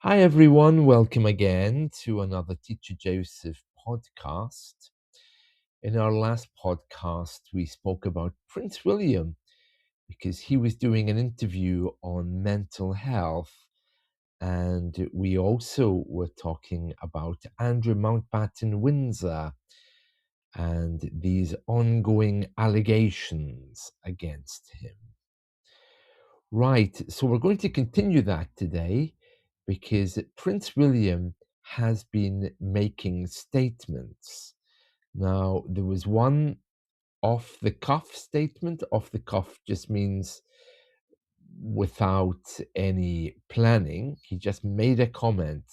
Hi, everyone. Welcome again to another Teacher Joseph podcast. In our last podcast, we spoke about Prince William because he was doing an interview on mental health. And we also were talking about Andrew Mountbatten Windsor and these ongoing allegations against him. Right, so we're going to continue that today because Prince William has been making statements. Now, there was one off the cuff statement. Off the cuff just means without any planning. He just made a comment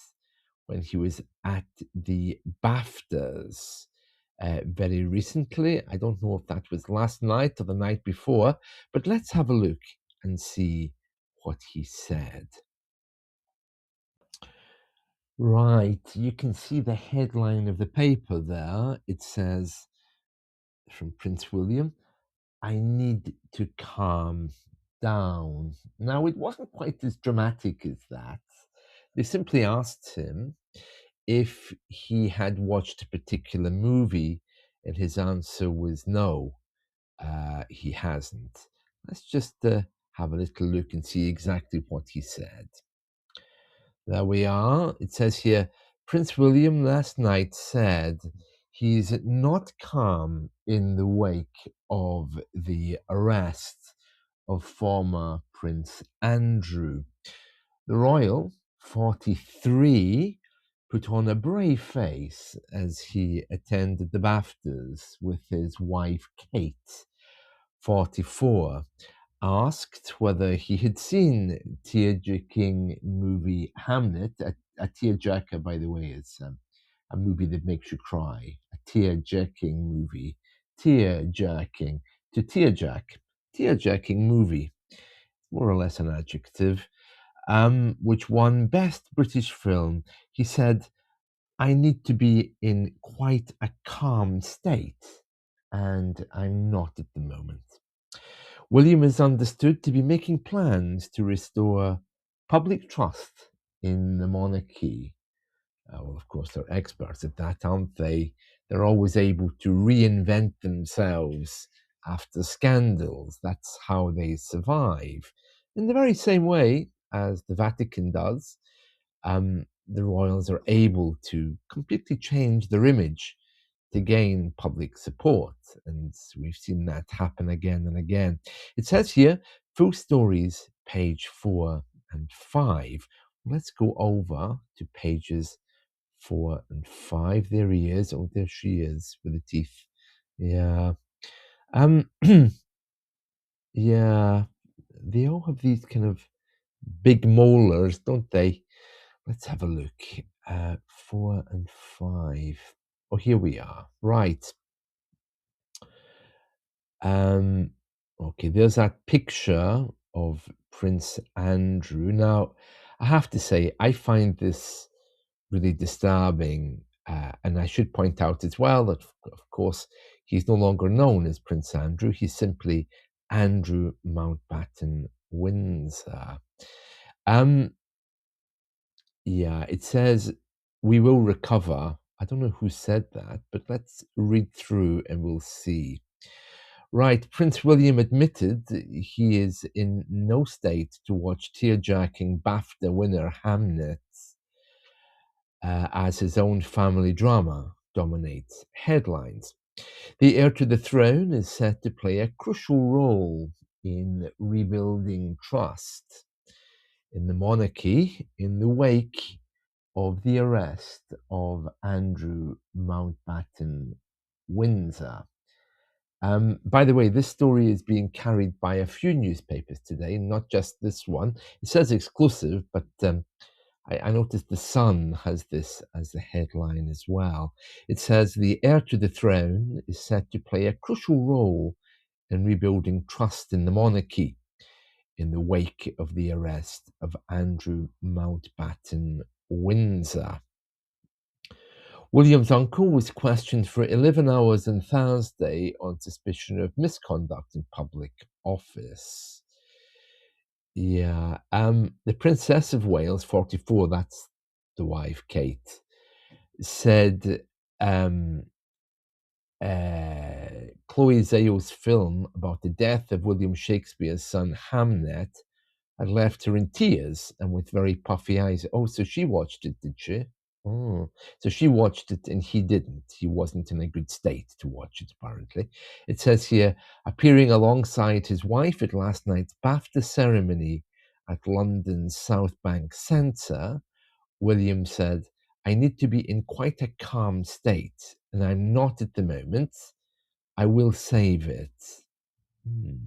when he was at the BAFTAs very recently. I don't know if that was last night or the night before, but let's have a look and see what he said. Right, you can see the headline of the paper there. It says, from Prince William, "I need to calm down." Now, it wasn't quite as dramatic as that. They simply asked him if he had watched a particular movie, and his answer was no, he hasn't. Let's just have a little look and see exactly what he said. There we are. It says here, Prince William last night said he's not calm in the wake of the arrest of former Prince Andrew. The royal, 43, put on a brave face as he attended the BAFTAs with his wife Kate, 44. Asked whether he had seen tear-jerking movie Hamnet. A tearjerker, by the way, is a movie that makes you cry. A tear-jerking movie. Tear-jerking. To tear-jerk. Tear-jerking movie. More or less an adjective. Which won Best British Film. He said, "I need to be in quite a calm state, and I'm not at the moment." William is understood to be making plans to restore public trust in the monarchy. Well, of course, they're experts at that, aren't they? They're always able to reinvent themselves after scandals. That's how they survive. In the very same way as the Vatican does, the royals are able to completely change their image to gain public support. And we've seen that happen again and again. It says here, full stories, page 4 and 5. Let's go over to pages 4 and 5. There he is. Oh, there she is with the teeth. Yeah. Yeah, they all have these kind of big molars, don't they? Let's have a look. 4 and 5. Oh, here we are. Right. Okay, there's that picture of Prince Andrew. Now, I have to say, I find this really disturbing. And I should point out as well that, of course, he's no longer known as Prince Andrew. He's simply Andrew Mountbatten Windsor. Yeah, it says, "We will recover." I don't know who said that, but let's read through and we'll see. Right, Prince William admitted he is in no state to watch tear-jerking BAFTA winner Hamnet as his own family drama dominates headlines. The heir to the throne is set to play a crucial role in rebuilding trust in the monarchy in the wake of the arrest of Andrew Mountbatten Windsor. By the way, this story is being carried by a few newspapers today, not just this one. It says exclusive, but I noticed the Sun has this as the headline as well. It says the heir to the throne is set to play a crucial role in rebuilding trust in the monarchy in the wake of the arrest of Andrew Mountbatten Windsor. William's uncle was questioned for 11 hours on Thursday on suspicion of misconduct in public office. Yeah. The Princess of Wales, 44, that's the wife, Kate, said um, Chloe Zhao's film about the death of William Shakespeare's son Hamnet had left her in tears and with very puffy eyes. Oh, so she watched it, did she? Oh, so she watched it and he didn't. He wasn't in a good state to watch it, apparently. It says here, appearing alongside his wife at last night's BAFTA ceremony at London's South Bank Centre, William said, I need to be in quite a calm state, and I'm not at the moment. I will save it. Hmm.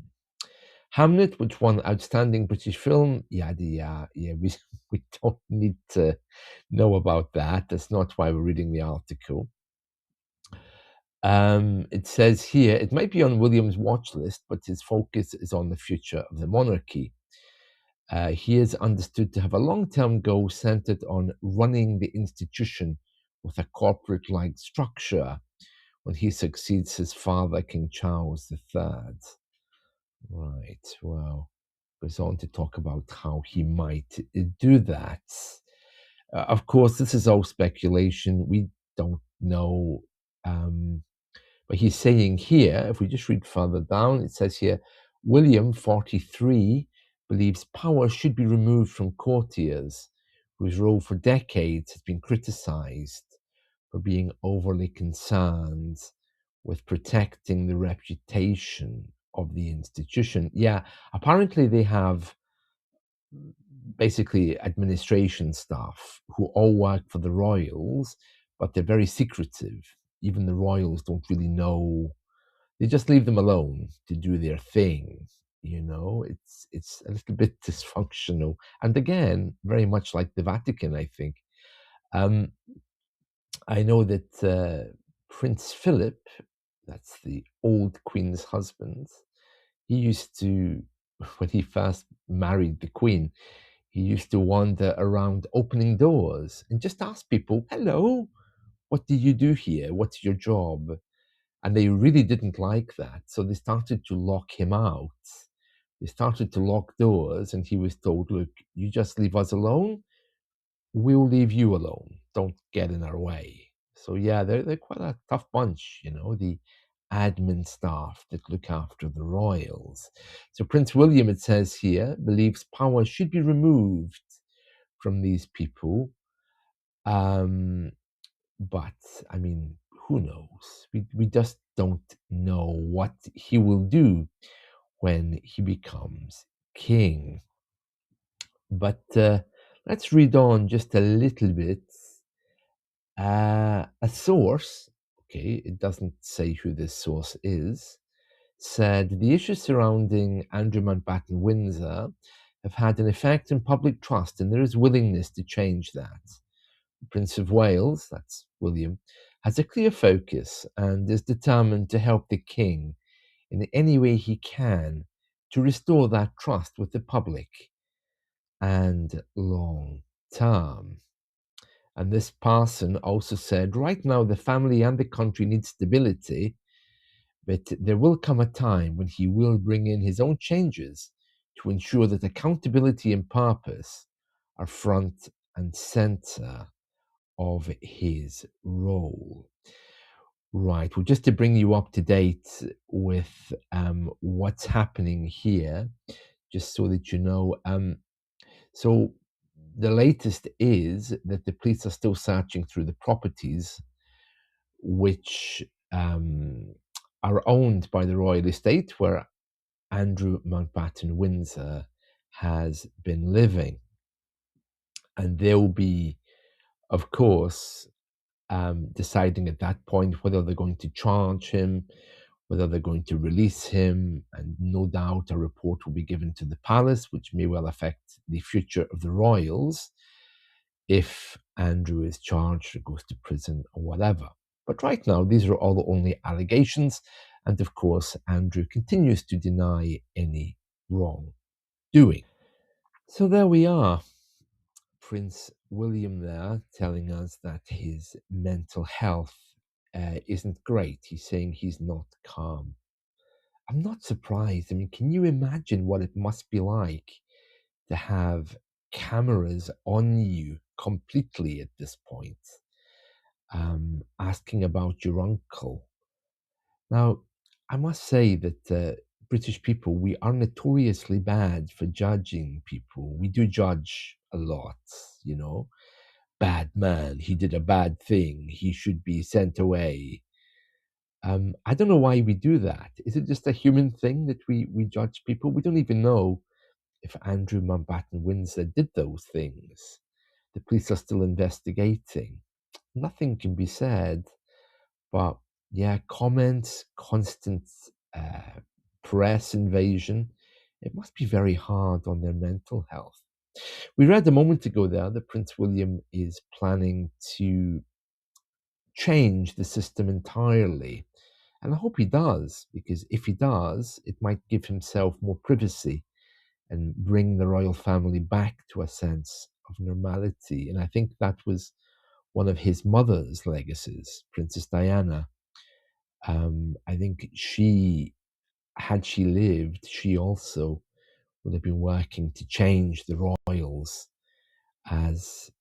Hamlet, which won Outstanding British Film, yada yada. Yeah, we don't need to know about that. That's not why we're reading the article. It says here, it might be on William's watch list, but his focus is on the future of the monarchy. He is understood to have a long-term goal centered on running the institution with a corporate-like structure when he succeeds his father, King Charles III. Right, well, goes on to talk about how he might do that. Of course, this is all speculation. We don't know. But he's saying here, if we just read further down, it says here, William, 43, believes power should be removed from courtiers, whose role for decades has been criticized for being overly concerned with protecting the reputation of the institution. Yeah, apparently they have basically administration staff who all work for the royals, but they're very secretive. Even the royals don't really know. They just leave them alone to do their thing. You know, it's a little bit dysfunctional, and again, very much like the Vatican, I think. Um, I know that Prince Philip, that's the old Queen's husband, he used to, when he first married the Queen, he used to wander around opening doors and just ask people, hello, what do you do here? What's your job? And they really didn't like that. So they started to lock him out. They started to lock doors, and he was told, look, you just leave us alone. We'll leave you alone. Don't get in our way. So yeah, they're quite a tough bunch, you know, the admin staff that look after the royals. So Prince William, it says here, believes power should be removed from these people. But I mean, who knows? We just don't know what he will do when he becomes king. But let's read on just a little bit. A source, okay, it doesn't say who this source is, said the issues surrounding Andrew Mountbatten Windsor have had an effect on public trust, and there is willingness to change that. The Prince of Wales, that's William, has a clear focus and is determined to help the King in any way he can to restore that trust with the public and long term. And this person also said, right now the family and the country need stability, but there will come a time when he will bring in his own changes to ensure that accountability and purpose are front and center of his role. Right. Well, just to bring you up to date with what's happening here, just so that you know. So the latest is that the police are still searching through the properties which are owned by the royal estate where Andrew Mountbatten Windsor has been living. And they'll be, of course, deciding at that point whether they're going to charge him, whether they're going to release him, and no doubt a report will be given to the palace, which may well affect the future of the royals if Andrew is charged or goes to prison or whatever. But right now, these are all only allegations, and of course, Andrew continues to deny any wrongdoing. So there we are. Prince William there telling us that his mental health isn't great. He's saying he's not calm. I'm not surprised. I mean, can you imagine what it must be like to have cameras on you completely at this point, asking about your uncle. Now, I must say that British people, we are notoriously bad for judging people. We do judge a lot, you know. Bad man, he did a bad thing, he should be sent away. I don't know why we do that. Is it just a human thing that we judge people? We don't even know if Andrew Mountbatten Windsor did those things. The police are still investigating. Nothing can be said, but yeah, comments, constant press invasion. It must be very hard on their mental health. We read a moment ago there that Prince William is planning to change the system entirely. And I hope he does, because if he does, it might give himself more privacy and bring the royal family back to a sense of normality. And I think that was one of his mother's legacies, Princess Diana. I think had she lived, she also would have been working to change the royals as,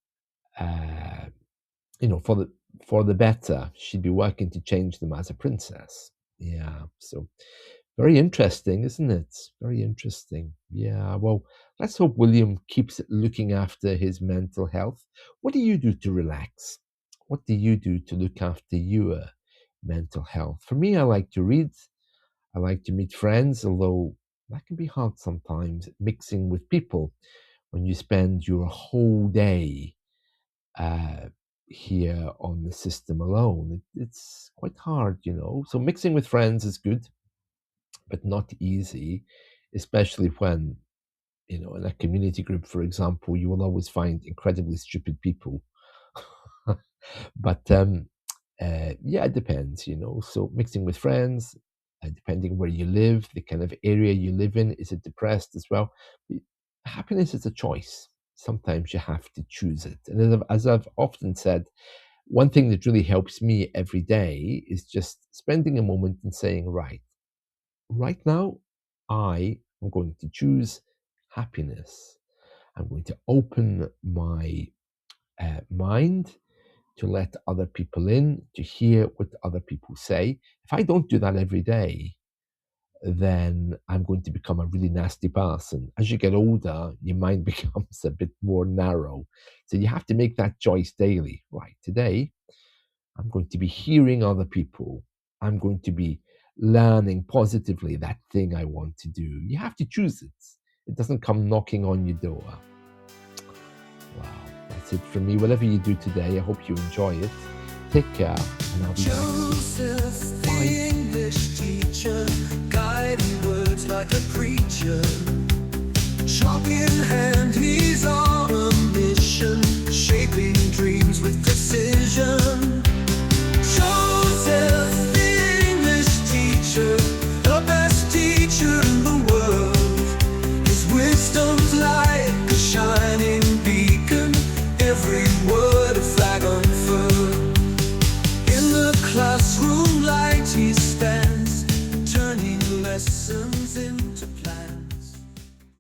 for the better. She'd be working to change them as a princess. Yeah, so very interesting, isn't it? Very interesting. Yeah, well, let's hope William keeps looking after his mental health. What do you do to relax? What do you do to look after your mental health? For me, I like to read. I like to meet friends, although that can be hard sometimes, mixing with people when you spend your whole day here on the system alone. It's quite hard, you know. So mixing with friends is good, but not easy, especially when, in a community group, for example, you will always find incredibly stupid people. But yeah, it depends, So mixing with friends, depending where you live, the kind of area you live in, is it depressed as well? Happiness is a choice. Sometimes you have to choose it. And as I've often said, one thing that really helps me every day is just spending a moment and saying, right now, I am going to choose happiness. I'm going to open my mind to let other people in, to hear what other people say. If I don't do that every day, then I'm going to become a really nasty person. As you get older, your mind becomes a bit more narrow. So you have to make that choice daily. Right, today, I'm going to be hearing other people. I'm going to be learning positively that thing I want to do. You have to choose it. It doesn't come knocking on your door. Wow, that's it from me. Whatever you do today, I hope you enjoy it. Take care, and I'll be back soon. Bye. The English teacher, guiding words like a preacher. Chalk in hand, he's on a mission, shaping dreams with precision. Joseph, the English teacher, the best teacher in the world. His wisdom's like a shining beacon, every word